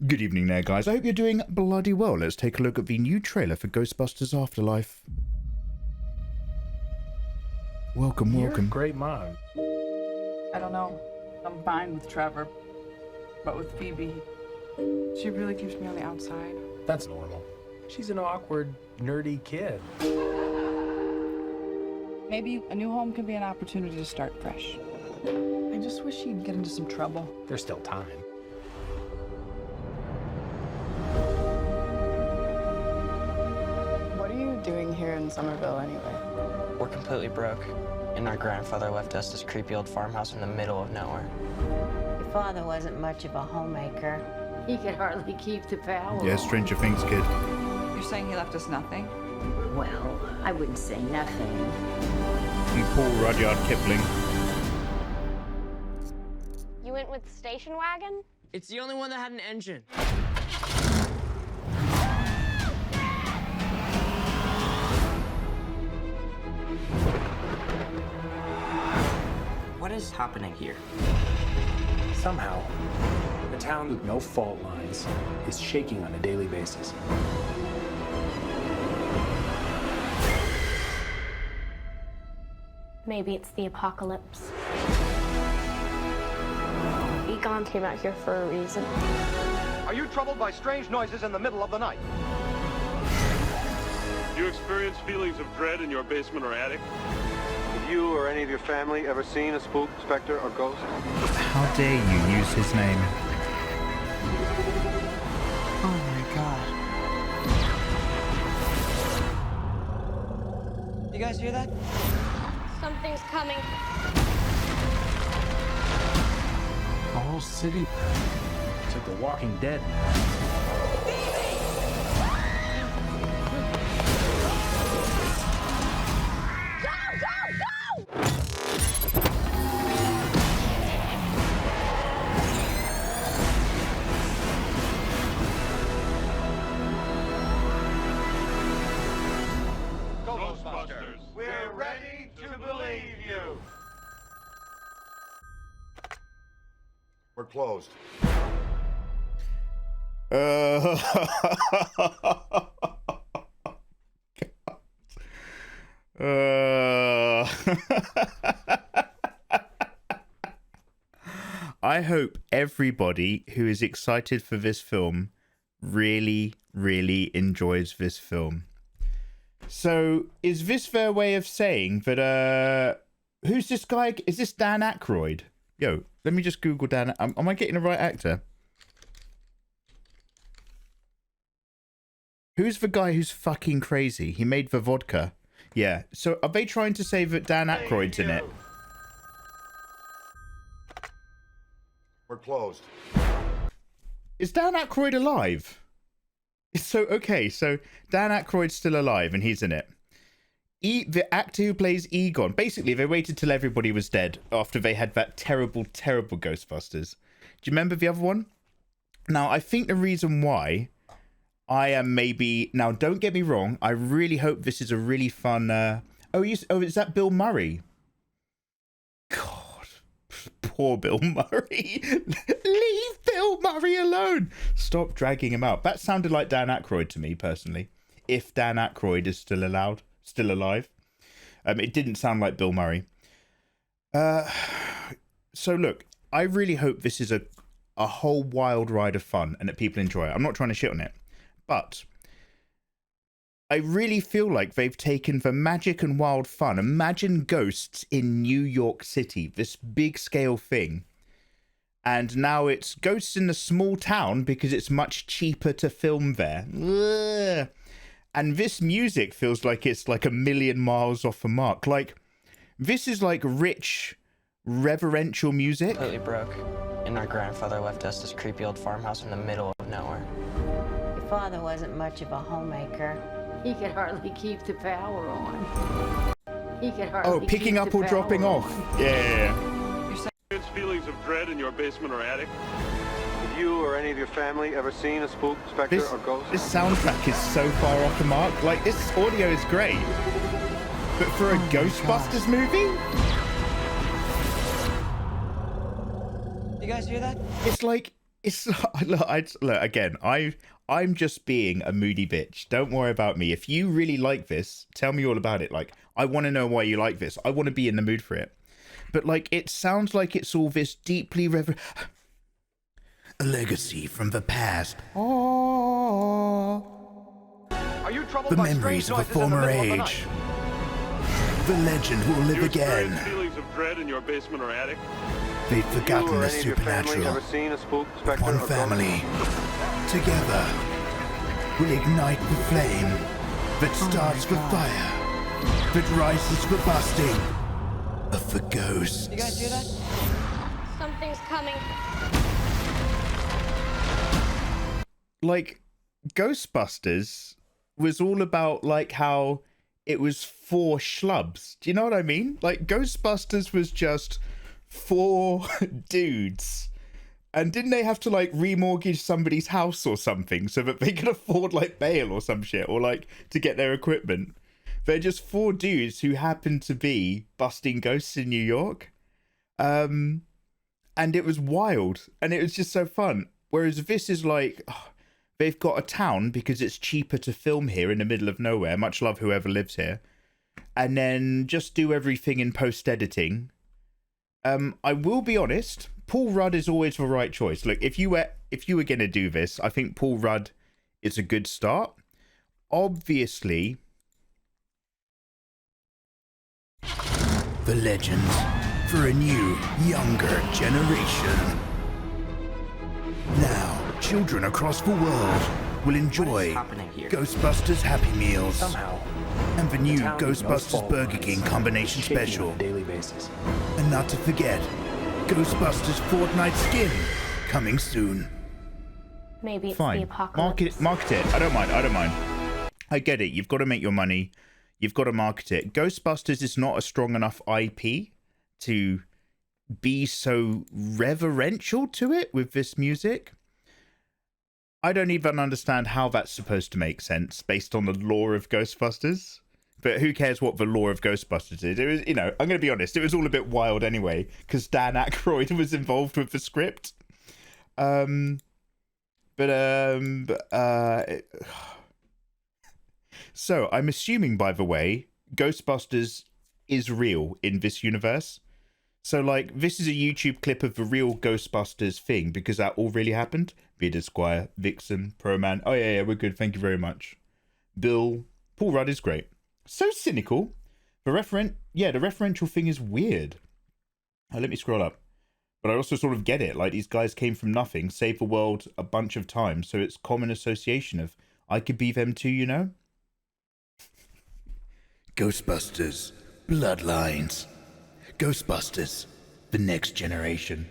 Good evening there, guys. I hope you're doing bloody well. Let's take a look at the new trailer for Ghostbusters Afterlife. Welcome, You're welcome. a great mom. I don't know. I'm fine with Trevor, but with Phoebe, she really keeps me on the outside. That's normal. She's an awkward, nerdy kid. Maybe a new home can be an opportunity to start fresh. I just wish she'd get into some trouble. There's still time. What are you doing here in Somerville anyway? We're completely broke, and our grandfather left us this creepy old farmhouse in the middle of nowhere. Your father wasn't much of a homemaker. He could hardly keep the power. Yeah, Stranger Things kid. You're saying he left us nothing? Well, I wouldn't say nothing. And Paul Rudyard Kipling. You went with the station wagon? It's the only one that had an engine. What is happening here? Somehow, the town with no fault lines is shaking on a daily basis. Maybe it's the apocalypse. Egon came out here for a reason. Are you troubled by strange noises in the middle of the night? Do you experience feelings of dread in your basement or attic? Have you or any of your family ever seen a spook, specter, or ghost? How dare you use his name? Oh my god. You guys hear that? Something's coming. The whole city. It's like The Walking Dead. Ghostbusters. We're ready to believe you. We're closed. I hope everybody who is excited for this film really, really enjoys this film. So, is this their way of saying that, who's this guy? Is this Dan Aykroyd? Yo, let me just Google Dan. Am I getting the right actor? Who's the guy who's fucking crazy? He made the vodka. Yeah, so are they trying to say that Dan Aykroyd's in it? We're closed. Is Dan Aykroyd alive? So, okay, so Dan Aykroyd's still alive and he's in it. The actor who plays Egon, basically they waited till everybody was dead after they had that terrible, terrible Ghostbusters. Do you remember the other one? Now, I think the reason why I am maybe... Now, don't get me wrong, I really hope this is a really fun... Oh, is that Bill Murray? God, poor Bill Murray. Leave Bill Murray alone. Stop dragging him out. That sounded like Dan Aykroyd to me, personally. If Dan Aykroyd is still alive. It didn't sound like Bill Murray. So look, I really hope this is a whole wild ride of fun and that people enjoy it. I'm not trying to shit on it, but I really feel like they've taken the magic and wild fun. Imagine ghosts in New York City, this big scale thing. And now it's ghosts in a small town because it's much cheaper to film there. Ugh. And this music feels like it's like a million miles off the mark. Like, this is like rich, reverential music. Completely broke, and our grandfather left us this creepy old farmhouse in the middle of nowhere. Your father wasn't much of a homemaker. He could hardly keep the power on. He could hardly Oh, picking up or dropping off. Yeah. Experience feelings of dread in your basement or attic? Have you or any of your family ever seen a spook, specter, or ghost? This soundtrack is so far off the mark. Like, this audio is great. But for a Ghostbusters movie? You guys hear that? It's like It's look again. I'm just being a moody bitch. Don't worry about me. If you really like this, tell me all about it. Like, I want to know why you like this. I want to be in the mood for it. But like, it sounds like it's all this deeply a legacy from the past. Oh, Are you troubled the by memories strange of a noises in the former middle of the age. night? The legend will live You again. experience feelings of dread in your basement or attic? They've You forgotten or the any of your family supernatural. ever seen a spook, specter, One or ghost? family, together, will ignite the flame that starts the fire, that rises for busting, of the ghosts. You guys hear that? Something's coming. Like, Ghostbusters was all about, like, how it was 4 schlubs. Do you know what I mean? Like, Ghostbusters was just 4 dudes. And didn't they have to, like, remortgage somebody's house or something so that they could afford, like, bail or some shit, or, like, to get their equipment? They're just 4 dudes who happened to be busting ghosts in New York. And it was wild. And it was just so fun. Whereas this is like, they've got a town because it's cheaper to film here in the middle of nowhere. Much love whoever lives here. And then just do everything in post-editing. I will be honest, Paul Rudd is always the right choice. Look, if you were going to do this, I think Paul Rudd is a good start. Obviously, the legend for a new, younger generation. Now, children across the world will enjoy happening here? Ghostbusters Happy Meals Somehow, and the new town with no Ghostbusters fault Burger lines King combination is shaking on special. a daily basis. And not to forget, Ghostbusters Fortnite Skin coming soon. Maybe it's the Fine. apocalypse. Market it. I don't mind. I get it. You've got to make your money. You've got to market it. Ghostbusters is not a strong enough IP to be so reverential to it with this music. I don't even understand how that's supposed to make sense based on the lore of Ghostbusters. But who cares what the lore of Ghostbusters is? It was, you know, I'm going to be honest, it was all a bit wild anyway, because Dan Aykroyd was involved with the script. So I'm assuming, by the way, Ghostbusters is real in this universe. So, like, this is a YouTube clip of the real Ghostbusters thing, because that all really happened. Beard Esquire, Vixen, Pro Man. Oh, yeah, we're good. Thank you very much. Bill. Paul Rudd is great. So cynical. The referential thing is weird. Let me scroll up. But I also sort of get it. Like, these guys came from nothing, saved the world a bunch of times. So it's common association of, I could be them too, you know? Ghostbusters. Bloodlines. Ghostbusters, the next generation.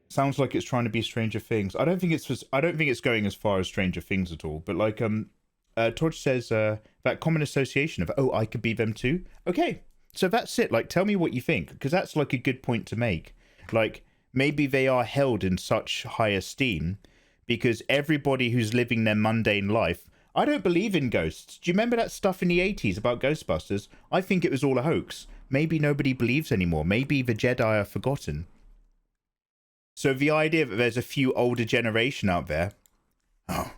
Sounds like it's trying to be Stranger Things. I don't think it's going as far as Stranger Things at all. But like Torch says, that common association of, oh, I could be them too. Okay, so that's it. Like, tell me what you think, because that's like a good point to make. Like, maybe they are held in such high esteem because everybody who's living their mundane life. I don't believe in ghosts. Do you remember that stuff in the 80s about Ghostbusters? I think it was all a hoax. Maybe nobody believes anymore. Maybe the Jedi are forgotten. So the idea that there's a few older generation out there. Oh,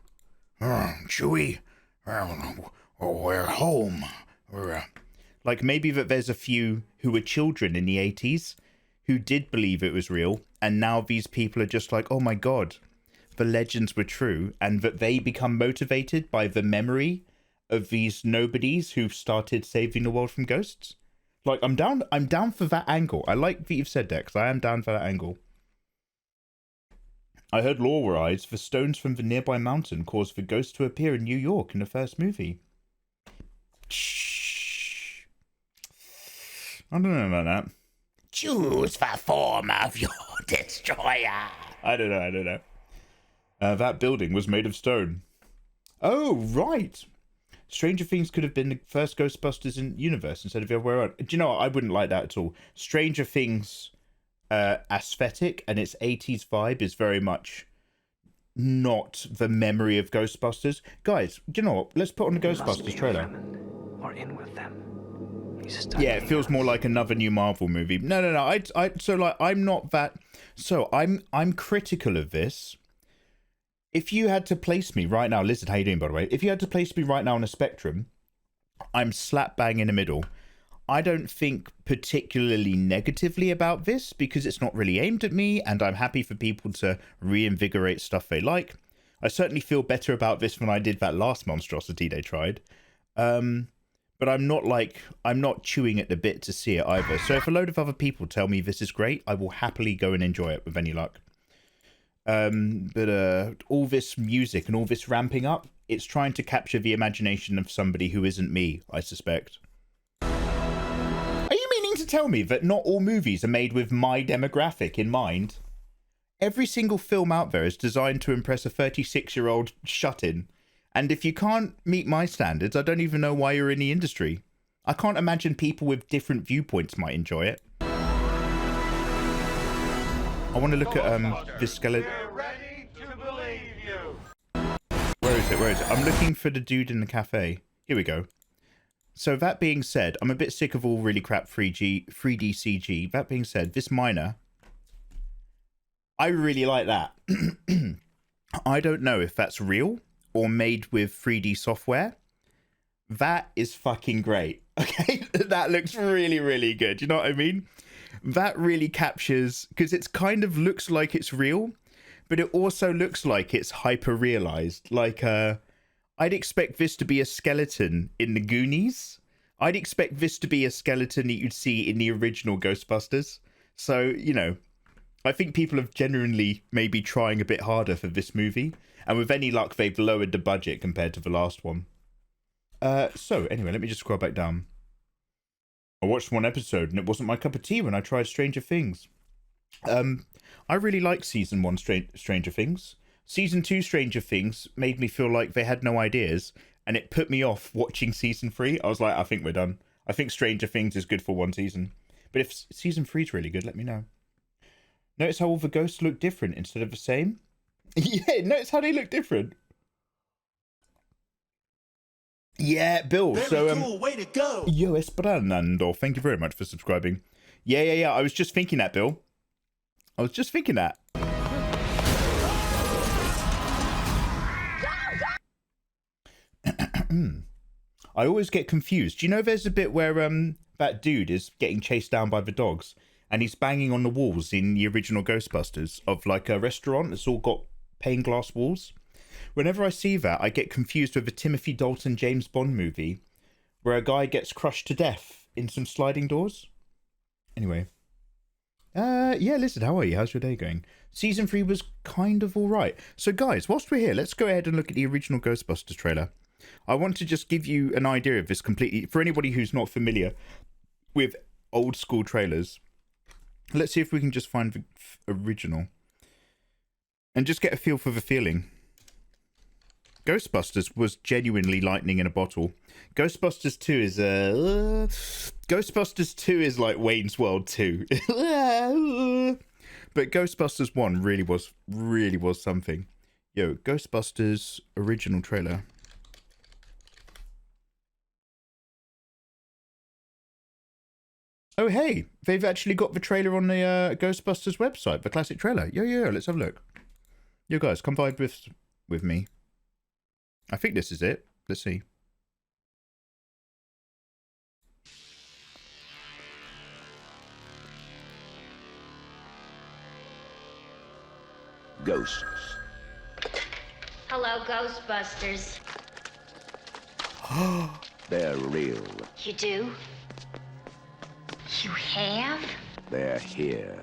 Chewie, we're home. Like maybe that there's a few who were children in the 80s who did believe it was real. And now these people are just like, oh my God, the legends were true. And that they become motivated by the memory of these nobodies who've started saving the world from ghosts. Like, I'm down for that angle. I like that you've said that, because I am down for that angle. I heard lore-wise, the stones from the nearby mountain caused the ghost to appear in New York in the first movie. Shh. I don't know about that. Choose the form of your destroyer. I don't know. That building was made of stone. Oh, right. Stranger Things could have been the first Ghostbusters in the universe instead of the other way around. Do you know what? I wouldn't like that at all. Stranger Things aesthetic and its 80s vibe is very much not the memory of Ghostbusters. Guys, do you know what? Let's put on the Ghostbusters trailer. Or in with them. Yeah, it feels more like another new Marvel movie. No. So like, I'm not that. So I'm critical of this. If you had to place me right now, Lizard, how you doing, by the way? If you had to place me right now on a spectrum, I'm slap bang in the middle. I don't think particularly negatively about this because it's not really aimed at me, and I'm happy for people to reinvigorate stuff they like. I certainly feel better about this than I did that last monstrosity they tried. But I'm not chewing at the bit to see it either. So if a load of other people tell me this is great, I will happily go and enjoy it with any luck. But all this music and all this ramping up, it's trying to capture the imagination of somebody who isn't me, I suspect. Are you meaning to tell me that not all movies are made with my demographic in mind? Every single film out there is designed to impress a 36-year-old shut-in. And if you can't meet my standards, I don't even know why you're in the industry. I can't imagine people with different viewpoints might enjoy it. I want to look at this skeleton. Where is it? I'm looking for the dude in the cafe. Here we go. So that being said, I'm a bit sick of all really crap 3D CG. That being said, this miner, I really like that. I don't know if that's real or made with 3D software. That is fucking great. Okay, that looks really, really good. You know what I mean? That really captures, because it's kind of looks like it's real, but it also looks like it's hyper realized. Like, I'd expect this to be a skeleton in the Goonies. I'd expect this to be a skeleton that you'd see in the original Ghostbusters. So, you know, I think people have genuinely maybe trying a bit harder for this movie. And with any luck, they've lowered the budget compared to the last one. So, anyway, let me just scroll back down. I watched one episode and it wasn't my cup of tea when I tried Stranger Things. I really like season 1 Stranger Things. Season 2 Stranger Things made me feel like they had no ideas, and it put me off watching season 3. I was like, I think we're done. I think Stranger Things is good for one season. But if season 3 is really good, let me know. Notice how all the ghosts look different instead of the same? Yeah, notice how they look different. Yeah, Bill. Very cool, way to go. Yo, Esperanando, thank you very much for subscribing. Yeah. I was just thinking that, Bill. I was just thinking that. I always get confused. Do you know there's a bit where that dude is getting chased down by the dogs and he's banging on the walls in the original Ghostbusters of like a restaurant that's all got pane glass walls? Whenever I see that, I get confused with a Timothy Dalton James Bond movie where a guy gets crushed to death in some sliding doors. Anyway. Yeah, listen, how are you? How's your day going? Season 3 was kind of alright. So guys, whilst we're here, let's go ahead and look at the original Ghostbusters trailer. I want to just give you an idea of this completely, for anybody who's not familiar with old school trailers. Let's see if we can just find the original. And just get a feel for the feeling. Ghostbusters was genuinely lightning in a bottle. Ghostbusters 2 is Ghostbusters 2 is like Wayne's World 2. But Ghostbusters 1 really was something. Yo, Ghostbusters original trailer. Oh hey, they've actually got the trailer on the Ghostbusters website, the classic trailer. Yo, let's have a look. Yo guys, come vibe with me. I think this is it. Let's see. Ghosts. Hello, Ghostbusters. They're real. You do? You have? They're here.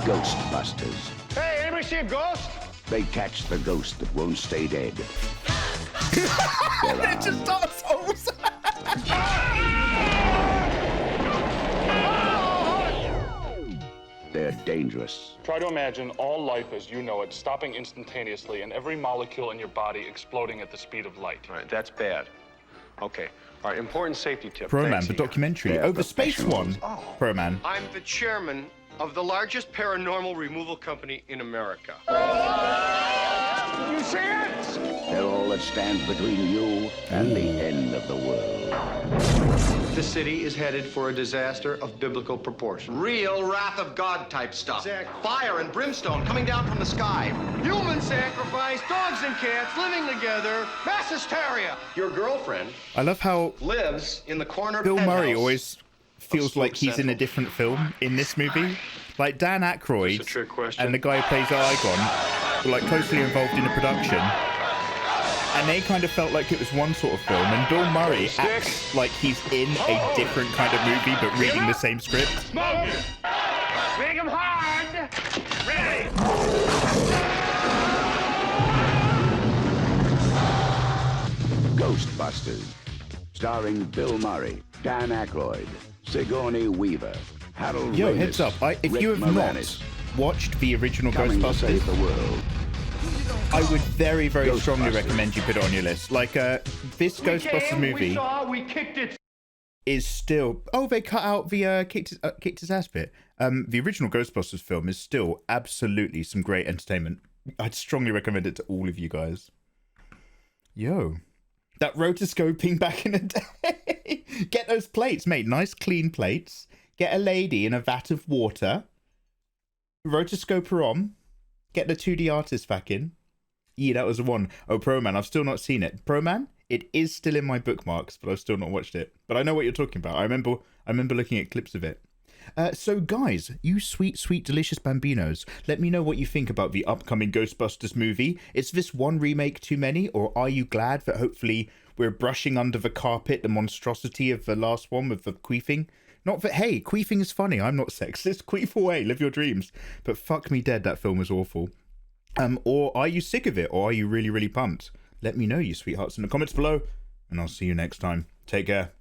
Ghostbusters. Hey, anybody see a ghost? They catch the ghost that won't stay dead. They're just assholes. They're dangerous. Try to imagine all life as you know it stopping instantaneously and every molecule in your body exploding at the speed of light. All right, that's bad. Okay. All right, important safety tip. Pro Man, Thanks, the Ian. documentary. They're Oh, the space one. Oh. Pro Man. I'm the chairman of the largest paranormal removal company in America. You see it? They're all that stands between you and the end of the world. The city is headed for a disaster of biblical proportion. Real wrath of God type stuff. Exactly. Fire and brimstone coming down from the sky. Human sacrifice, dogs and cats living together, mass hysteria. Your girlfriend I love how lives in the corner Bill Murray penthouse always feels like he's in a different film in this movie. Like Dan Aykroyd It's a trick question. and the guy who plays Igon were like closely involved in the production. And they kind of felt like it was one sort of film, and Bill Murray acts like he's in a different kind of movie, but reading the same script. Smoke it! Make him hard! Ready! Ghostbusters, starring Bill Murray, Dan Aykroyd, Sigourney Weaver, Harold Yo, Ramis, heads up, if Rick you have Moranis, not watched the original coming to save Ghostbusters, the world. I would very, very strongly Ghostbusters. recommend you put it on your list. Like, this Ghostbusters movie we kicked it. is still... Oh, they cut out the kicked his ass bit. The original Ghostbusters film is still absolutely some great entertainment. I'd strongly recommend it to all of you guys. Yo. That rotoscoping back in the day. Get those plates, mate. Nice, clean plates. Get a lady in a vat of water. Rotoscope her on. Get the 2D artist back in. Yeah, that was the one. Oh, Pro Man. I've still not seen it. Pro Man? It is still in my bookmarks, but I've still not watched it. But I know what you're talking about. I remember looking at clips of it. So guys, you sweet, sweet, delicious bambinos, let me know what you think about the upcoming Ghostbusters movie. Is this one remake too many, or are you glad that hopefully we're brushing under the carpet the monstrosity of the last one with the queefing? Not that, hey, queefing is funny, I'm not sexist, queef away, live your dreams. But fuck me dead, that film was awful. Or are you sick of it, or are you really, really pumped? Let me know, you sweethearts, in the comments below, and I'll see you next time. Take care.